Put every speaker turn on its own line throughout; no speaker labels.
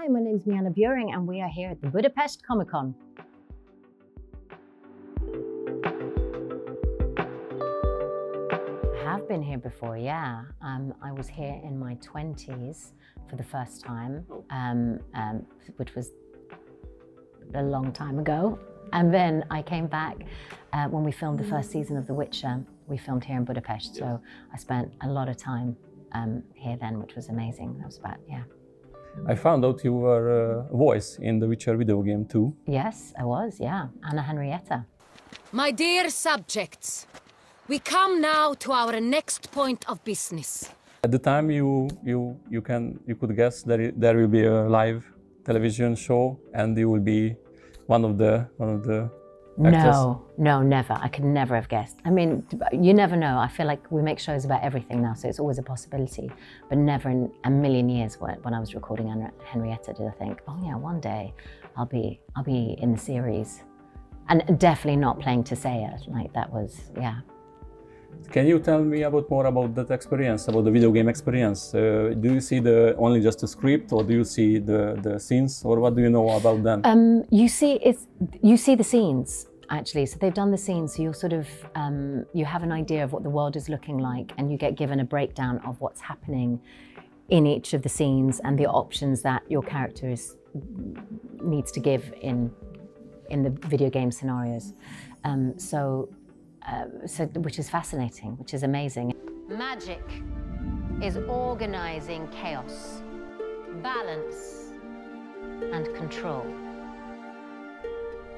Hi, my name's MyAnna Buring and we are here at the Budapest Comic Con. I have been here before, yeah. I was here in my 20s for the first time, which was a long time ago. And then I came back when we filmed the first season of The Witcher. We filmed here in Budapest, so I spent a lot of time here then, which was amazing. That was about, yeah.
I found out you were a voice in the Witcher video game too.
Yes, I was, yeah. Henrietta.
My dear subjects, we come now to our next point of business.
At the time you could guess that there will be a live television show and you will be one of the actors?
No, never. I could never have guessed. I mean, you never know. I feel like we make shows about everything now, so it's always a possibility. But never in a million years when I was recording Henrietta did I think, oh yeah, one day I'll be in the series. And definitely not playing Tissaia. Like that was, yeah.
Can you tell me more about that experience, about the video game experience? Do you see only just the script, or do you see the scenes, or what do you know about them?
You see the scenes actually. So they've done the scenes. So you're sort of you have an idea of what the world is looking like, and you get given a breakdown of what's happening in each of the scenes and the options that your character needs to give in the video game scenarios. Which is fascinating, which is amazing. Magic is organizing chaos, balance, and control.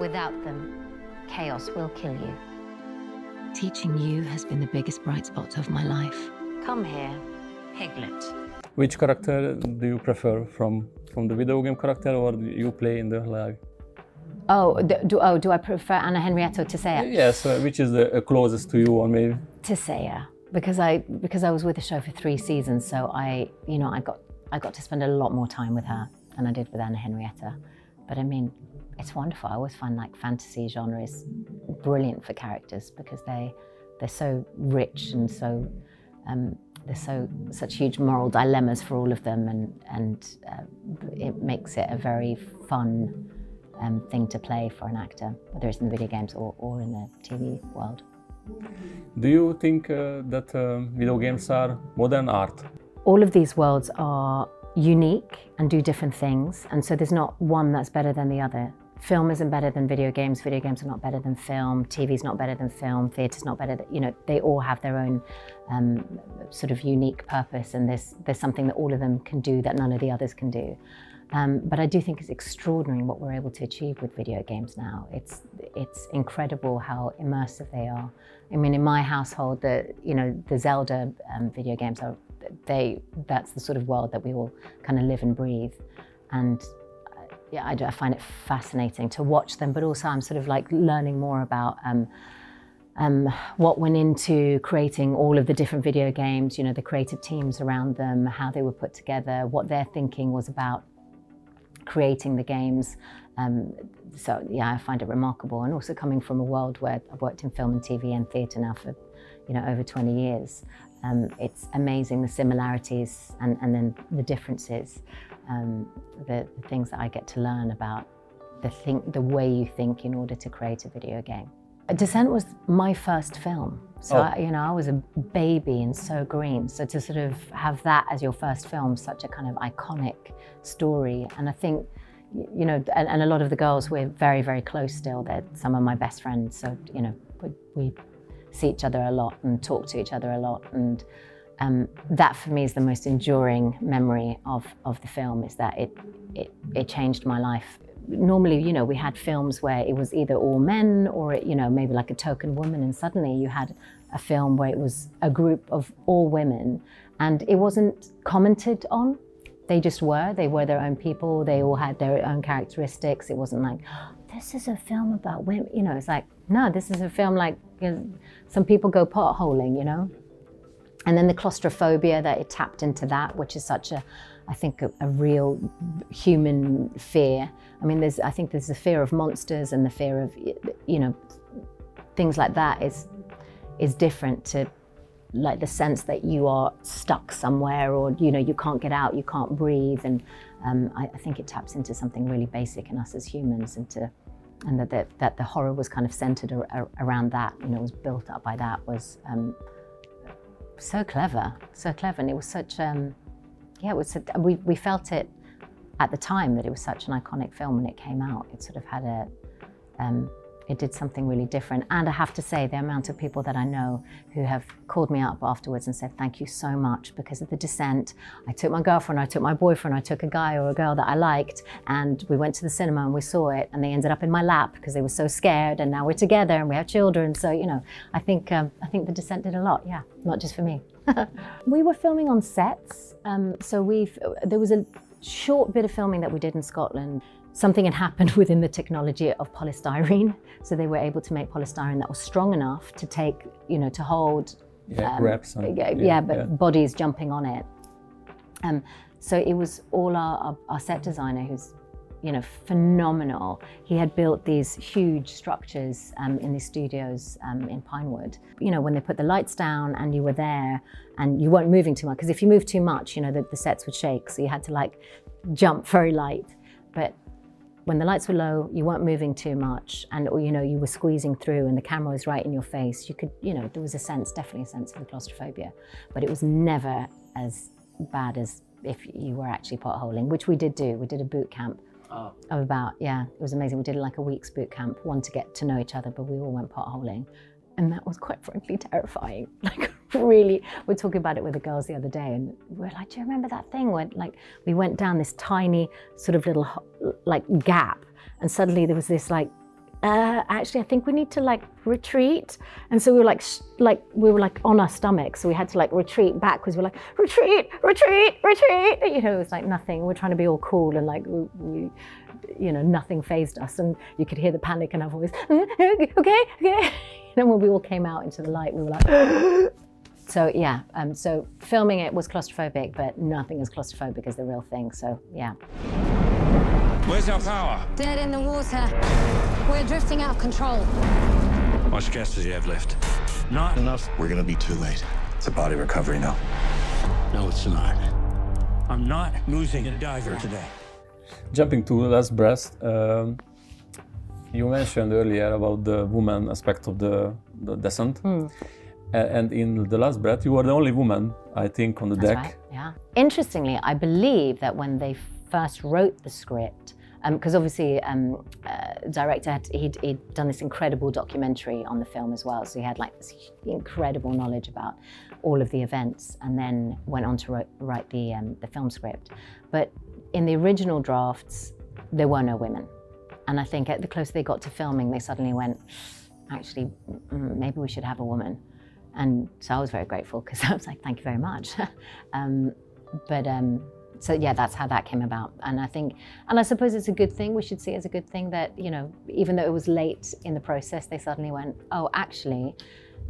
Without them, chaos will kill you. Teaching you has been the biggest bright spot of my life. Come here, Piglet.
Which character do you prefer from the video game character, or do you play in the live?
Oh, do I prefer Henrietta or Tissaia?
Yes, which is the closest to you, or maybe?
Tissaia, because I was with the show for 3 seasons, so I got to spend a lot more time with her than I did with Henrietta. But I mean, it's wonderful. I always find like fantasy genre is brilliant for characters because they're so rich and so there's such huge moral dilemmas for all of them, and it makes it a very fun thing to play for an actor, whether it's in the video games or in the TV world.
Do you think that video games are modern art?
All of these worlds are unique and do different things, and so there's not one that's better than the other. Film isn't better than video games are not better than film, TV's not better than film, theatre's not better than, they all have their own sort of unique purpose, and there's something that all of them can do that none of the others can do. But I do think it's extraordinary what we're able to achieve with video games now. It's incredible how immersive they are. I mean, in my household, the Zelda video games that's the sort of world that we all kind of live and breathe. And yeah, I find it fascinating to watch them, but also I'm sort of like learning more about what went into creating all of the different video games, the creative teams around them, how they were put together, what their thinking was about creating the games. So yeah, I find it remarkable. And also coming from a world where I've worked in film and TV and theatre now for over 20 years, it's amazing the similarities and then the differences, the things that I get to learn about the way you think in order to create a video game. Descent was my first film, so I was a baby and so green. So to sort of have that as your first film, such a kind of iconic story, and I think, and a lot of the girls, we're very, very close still. They're some of my best friends, so we see each other a lot and talk to each other a lot, and that for me is the most enduring memory of the film, is that it changed my life. Normally, we had films where it was either all men or, maybe like a token woman, and suddenly you had a film where it was a group of all women and it wasn't commented on. They just were. They were their own people. They all had their own characteristics. It wasn't like, oh, this is a film about women. It's like, no, this is a film like some people go potholing, And then the claustrophobia, that it tapped into that, which is such I think a real human fear. I mean, I think there's the fear of monsters, and the fear of, things like that is different to like the sense that you are stuck somewhere, or you know, you can't get out, you can't breathe, and I think it taps into something really basic in us as humans, and that the horror was kind of centered around that. You know, it was built up by that. Was so clever, and it was such yeah, it was. We felt it at the time that it was such an iconic film when it came out. It sort of had a it did something really different. And I have to say, the amount of people that I know who have called me up afterwards and said, thank you so much, because of the descent. I took my girlfriend, I took my boyfriend, I took a guy or a girl that I liked, and we went to the cinema and we saw it, and they ended up in my lap because they were so scared, and now we're together and we have children. So, you know, I think the descent did a lot, yeah, not just for me. We were filming on sets. There was a short bit of filming that we did in Scotland. Something had happened within the technology of polystyrene. So they were able to make polystyrene that was strong enough to take, you know, to hold
reps and,
bodies jumping on it. So it was all our set designer, who's, you know, phenomenal. He had built these huge structures in these studios in Pinewood. You know, when they put the lights down and you were there and you weren't moving too much, because if you moved too much, you know, the sets would shake. So you had to like jump very light. But when the lights were low, you weren't moving too much, and you know, you were squeezing through and the camera was right in your face. You could, you know, there was a sense, definitely a sense of the claustrophobia, but it was never as bad as if you were actually potholing, which we did do. We did a boot camp of about, yeah, it was amazing. We did like a week's boot camp, one to get to know each other, but we all went potholing. And that was quite frankly terrifying. Like really, we're talking about it with the girls the other day, and we're like, do you remember that thing when like we went down this tiny sort of little like gap, and suddenly there was this like, actually I think we need to like retreat. And so we were like on our stomachs, so we had to like retreat backwards. We're like, retreat, retreat, retreat. You know, it was like nothing. We're trying to be all cool, and like we you know, nothing fazed us, and you could hear the panic in our voice. Okay. And then when we all came out into the light, we were like, so yeah, so filming it was claustrophobic, but nothing as claustrophobic as the real thing, so yeah.
Where's our power?
Dead in the water. We're drifting out of control.
How much gas does he have left? Not enough.
We're gonna be too late. It's a body recovery now.
No, it's not. I'm not losing a diver today.
Jumping to Last Breath, you mentioned earlier about the woman aspect of the descent. And in The Last Breath, you were the only woman, I think, on the deck.
Right, yeah. Interestingly, I believe that when they first wrote the script, because obviously director, he'd done this incredible documentary on the film as well, so he had like this incredible knowledge about all of the events, and then went on to write the film script. But in the original drafts, there were no women. And I think the closer they got to filming, they suddenly went, actually, maybe we should have a woman. And so I was very grateful, because I was like, thank you very much. So yeah, that's how that came about. And I suppose it's a good thing. We should see it as a good thing that, you know, even though it was late in the process, they suddenly went, oh, actually,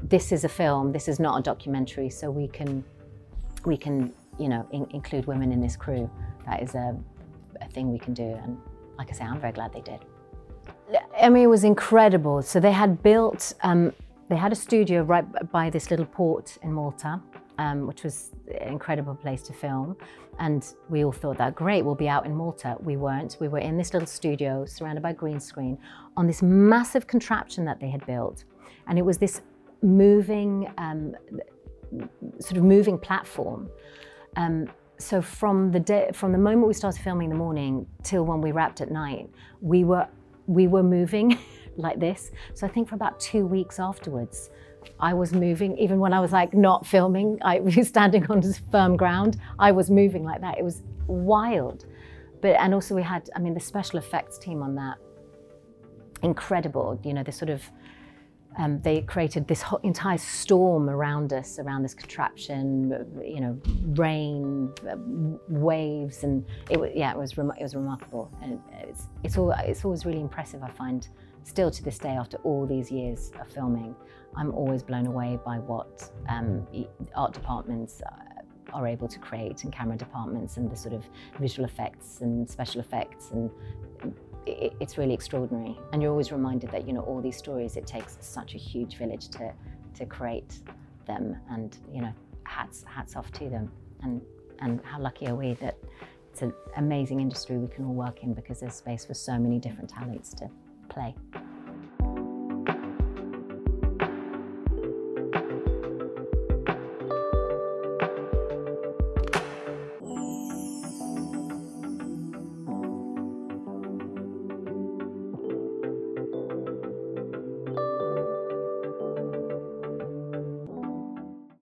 this is a film, this is not a documentary, so we can, you know, include women in this crew. That is a thing we can do. And like I say, I'm very glad they did. I mean, it was incredible. So they had built, they had a studio right by this little port in Malta, which was an incredible place to film. And we all thought that, great, we'll be out in Malta. We weren't. We were in this little studio surrounded by green screen on this massive contraption that they had built. And it was this moving, sort of moving platform. So from the moment we started filming in the morning till when we wrapped at night, we were moving like this. So I think for about 2 weeks afterwards, I was moving, even when I was like not filming, I was standing on firm ground, I was moving like that. It was wild. And also we had, I mean, the special effects team on that, incredible. You know, this sort of, they created this whole entire storm around us, around this contraption, you know, rain, waves, and it was remarkable. And it's always really impressive, I find, still to this day, after all these years of filming. I'm always blown away by what art departments are able to create, and camera departments, and the sort of visual effects and special effects, and it's really extraordinary. And you're always reminded that, you know, all these stories, it takes such a huge village to create them, and you know, hats off to them. And how lucky are we that it's an amazing industry we can all work in, because there's space for so many different talents to play.